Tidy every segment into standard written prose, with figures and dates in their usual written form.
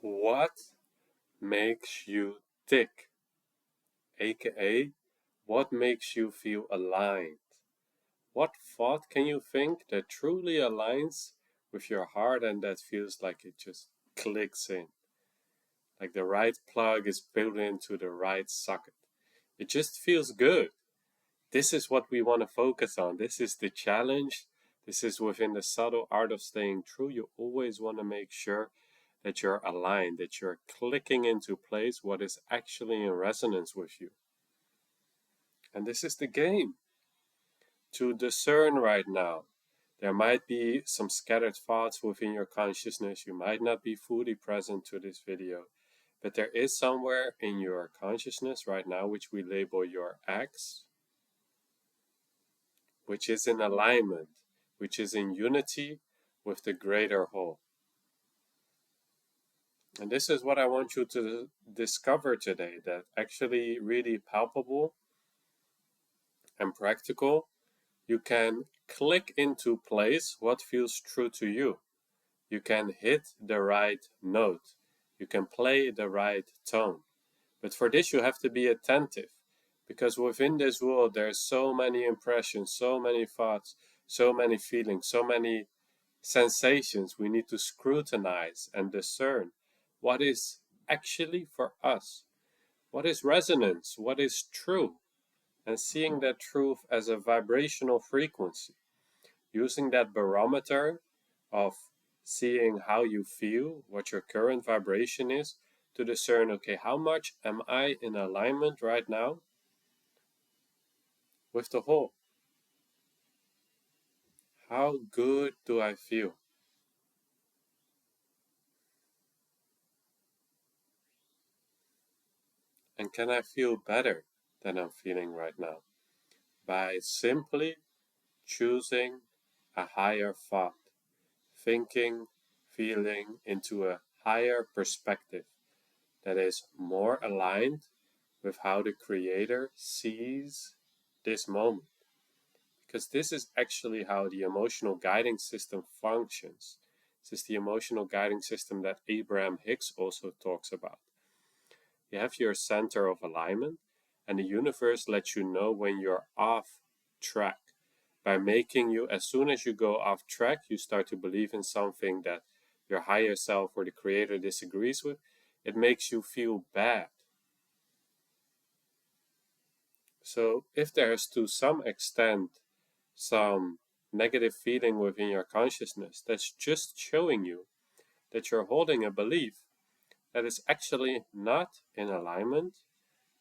What makes you tick? AKA, what makes you feel aligned? What thought can you think that truly aligns with your heart and that feels like it just clicks in? Like the right plug is built into the right socket. It just feels good. This is what we want to focus on. This is the challenge. This is within the subtle art of staying true. You always want to make sure that you're aligned, that you're clicking into place what is actually in resonance with you. And this is the game to discern right now. There might be some scattered thoughts within your consciousness. You might not be fully present to this video, but there is somewhere in your consciousness right now, which we label your X, which is in alignment, which is in unity with the greater whole. And this is what I want you to discover today, that actually really palpable and practical. You can click into place what feels true to you. You can hit the right note. You can play the right tone. But for this, you have to be attentive, because within this world, there's so many impressions, so many thoughts, so many feelings, so many sensations. We need to scrutinize and discern what is actually for us, what is resonance, what is true, and seeing that truth as a vibrational frequency, using that barometer of seeing how you feel, what your current vibration is, to discern, okay, how much am I in alignment right now with the whole? How good do I feel? And can I feel better than I'm feeling right now? By simply choosing a higher thought, thinking, feeling into a higher perspective that is more aligned with how the Creator sees this moment. Because this is actually how the emotional guiding system functions. This is the emotional guiding system that Abraham Hicks also talks about. You have your center of alignment, and the universe lets you know when you're off track. By making you, as soon as you go off track, you start to believe in something that your higher self or the Creator disagrees with, it makes you feel bad. So if there's to some extent some negative feeling within your consciousness, that's just showing you that you're holding a belief that is actually not in alignment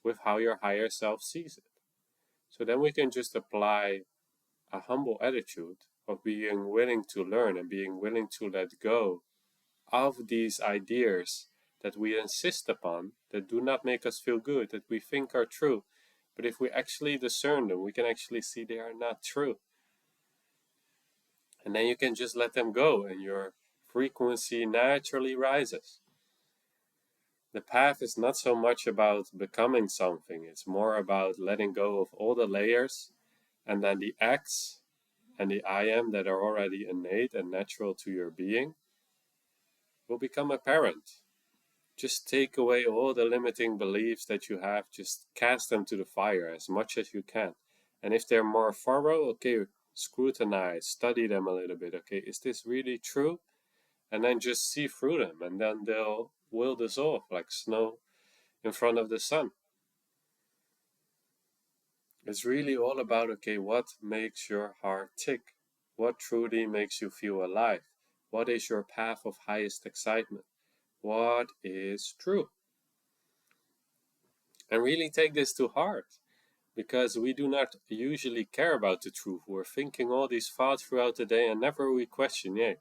with how your higher self sees it. So then we can just apply a humble attitude of being willing to learn and being willing to let go of these ideas that we insist upon, that do not make us feel good, that we think are true. But if we actually discern them, we can actually see they are not true. And then you can just let them go and your frequency naturally rises. The path is not so much about becoming something, it's more about letting go of all the layers, and then the X and the I am that are already innate and natural to your being will become apparent. Just take away all the limiting beliefs that you have, just cast them to the fire as much as you can. And if they're more thorough, okay, scrutinize, study them a little bit. Okay, is this really true? And then just see through them, and then they'll will dissolve like snow in front of the sun. It's really all about, okay, what makes your heart tick? What truly makes you feel alive? What is your path of highest excitement? What is true? And really take this to heart, because we do not usually care about the truth. We're thinking all these thoughts throughout the day, and never we question, yeah,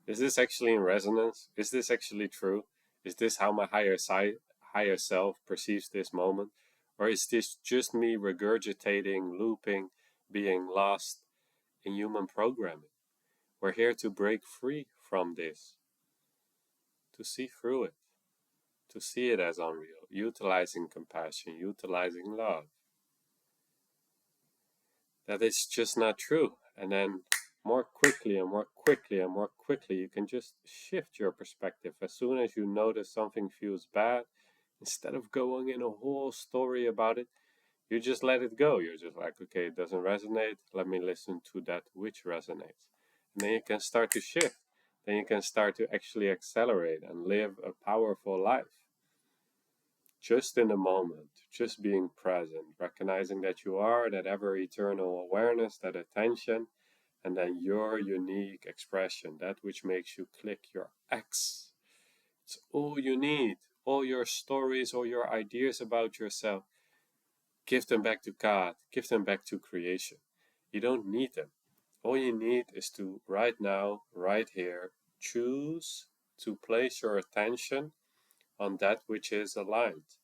is this actually in resonance? Is this actually true? Is this how my higher self perceives this moment? Or is this just me regurgitating, looping, being lost in human programming? We're here to break free from this, to see through it, to see it as unreal, utilizing compassion, utilizing love. That is just not true. And then more quickly and more quickly and more quickly. You can just shift your perspective. As soon as you notice something feels bad, instead of going in a whole story about it, you just let it go. You're just like, okay, it doesn't resonate. Let me listen to that which resonates. And then you can start to shift. Then you can start to actually accelerate and live a powerful life. Just in the moment, just being present, recognizing that you are that ever eternal awareness, that attention, and then your unique expression, that which makes you click, your X. It's all you need. All your stories, all your ideas about yourself, give them back to God, give them back to creation. You don't need them. All you need is to, right now, right here, choose to place your attention on that which is aligned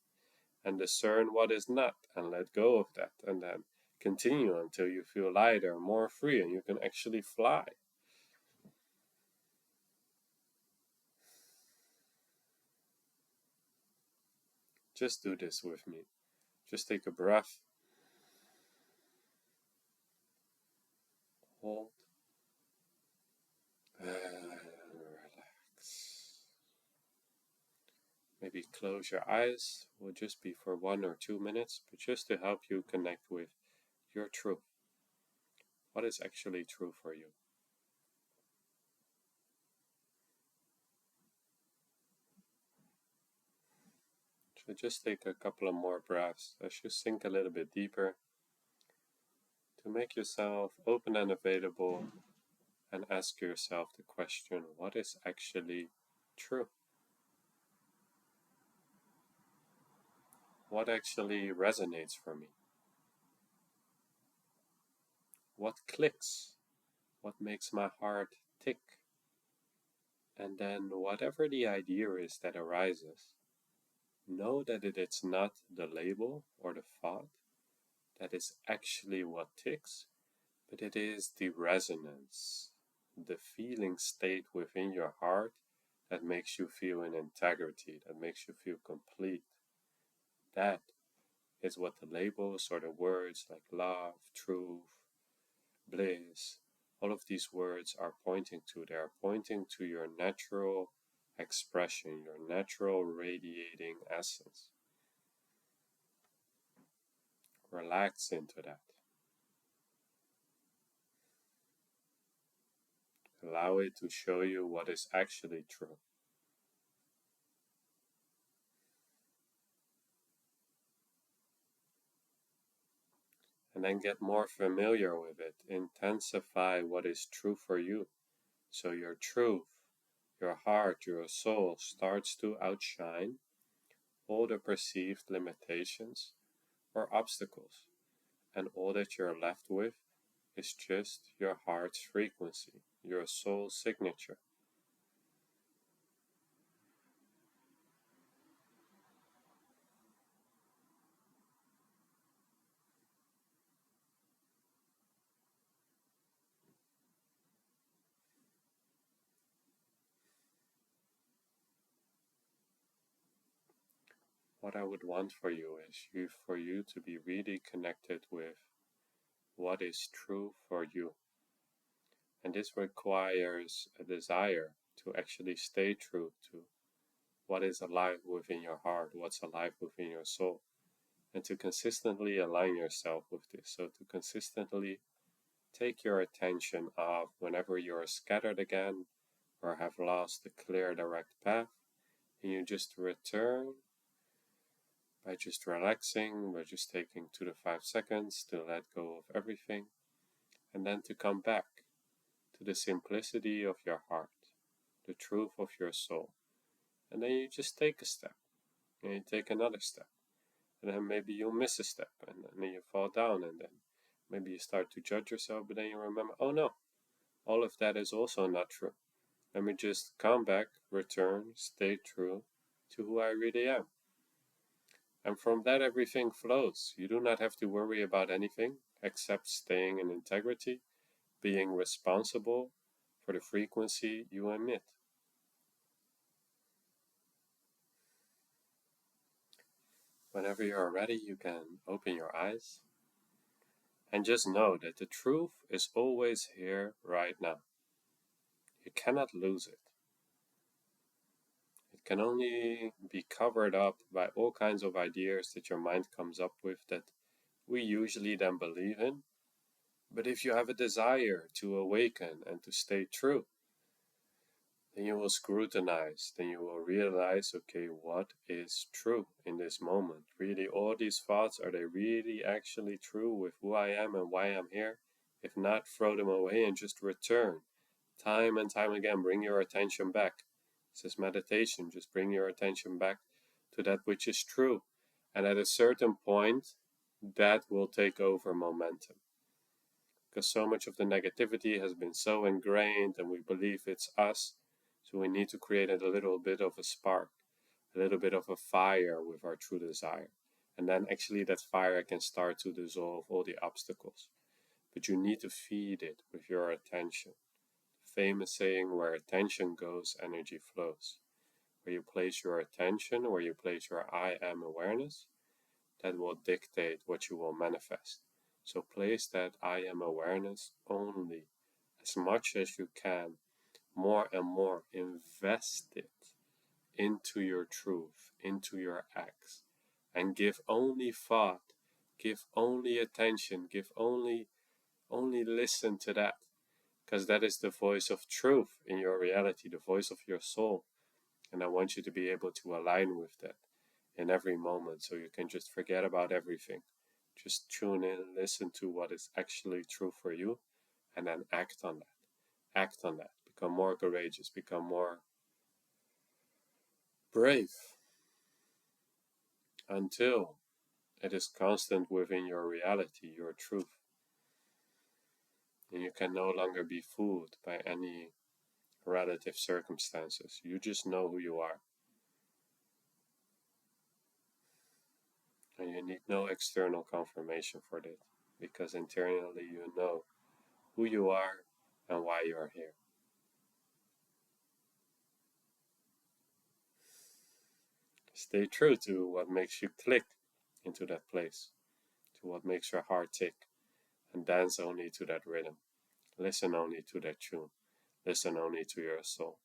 and discern what is not and let go of that, and then continue until you feel lighter, more free, and you can actually fly. Just do this with me. Just take a breath, hold, and relax. Maybe close your eyes. Will just be for 1 or 2 minutes, but just to help you connect with your truth. What is actually true for you? So just take a couple of more breaths as you sink a little bit deeper to make yourself open and available, and ask yourself the question, what is actually true? What actually resonates for me? What clicks? What makes my heart tick? And then whatever the idea is that arises, know that it is not the label or the thought that is actually what ticks, but it is the resonance, the feeling state within your heart that makes you feel in integrity, that makes you feel complete. That is what the labels or the words like love, truth, bliss, all of these words are pointing to. They are pointing to your natural expression, your natural radiating essence. Relax into that. Allow it to show you what is actually true. And then get more familiar with it. Intensify what is true for you. So your truth, your heart, your soul starts to outshine all the perceived limitations or obstacles. And all that you're left with is just your heart's frequency, your soul signature. What I would want for you is for you to be really connected with what is true for you. And this requires a desire to actually stay true to what is alive within your heart, what's alive within your soul, and to consistently align yourself with this. So to consistently take your attention off whenever you're scattered again or have lost the clear direct path, and you just return by just relaxing, by just taking 2 to 5 seconds to let go of everything, and then to come back to the simplicity of your heart, the truth of your soul. And then you just take a step, and you take another step, and then maybe you'll miss a step, and then you fall down, and then maybe you start to judge yourself, but then you remember, oh no, all of that is also not true. Let me just come back, return, stay true to who I really am. And from that, everything flows. You do not have to worry about anything except staying in integrity, being responsible for the frequency you emit. Whenever you are ready, you can open your eyes. And just know that the truth is always here right now. You cannot lose it. It can only be covered up by all kinds of ideas that your mind comes up with that we usually then believe in. But if you have a desire to awaken and to stay true, then you will scrutinize, then you will realize, okay, what is true in this moment? Really, all these thoughts, are they really actually true with who I am and why I'm here? If not, throw them away and just return. Time and time again, bring your attention back. This is meditation, just bring your attention back to that which is true. And at a certain point, that will take over momentum. Because so much of the negativity has been so ingrained and we believe it's us. So we need to create a little bit of a spark, a little bit of a fire with our true desire. And then actually that fire can start to dissolve all the obstacles. But you need to feed it with your attention. Famous saying, where attention goes, energy flows. Where you place your attention, where you place your I am awareness, that will dictate what you will manifest. So place that I am awareness only as much as you can, more and more. Invest it into your truth, into your acts, and give only thought, give only attention, give only listen to that, because that is the voice of truth in your reality, the voice of your soul. And I want you to be able to align with that in every moment, so you can just forget about everything. Just tune in, listen to what is actually true for you, and then act on that. Act on that. Become more courageous, become more brave, until it is constant within your reality, your truth. And you can no longer be fooled by any relative circumstances. You just know who you are. And you need no external confirmation for this, because internally you know who you are and why you are here. Stay true to what makes you click into that place, to what makes your heart tick, and dance only to that rhythm. Listen only to that tune. Listen only to your soul.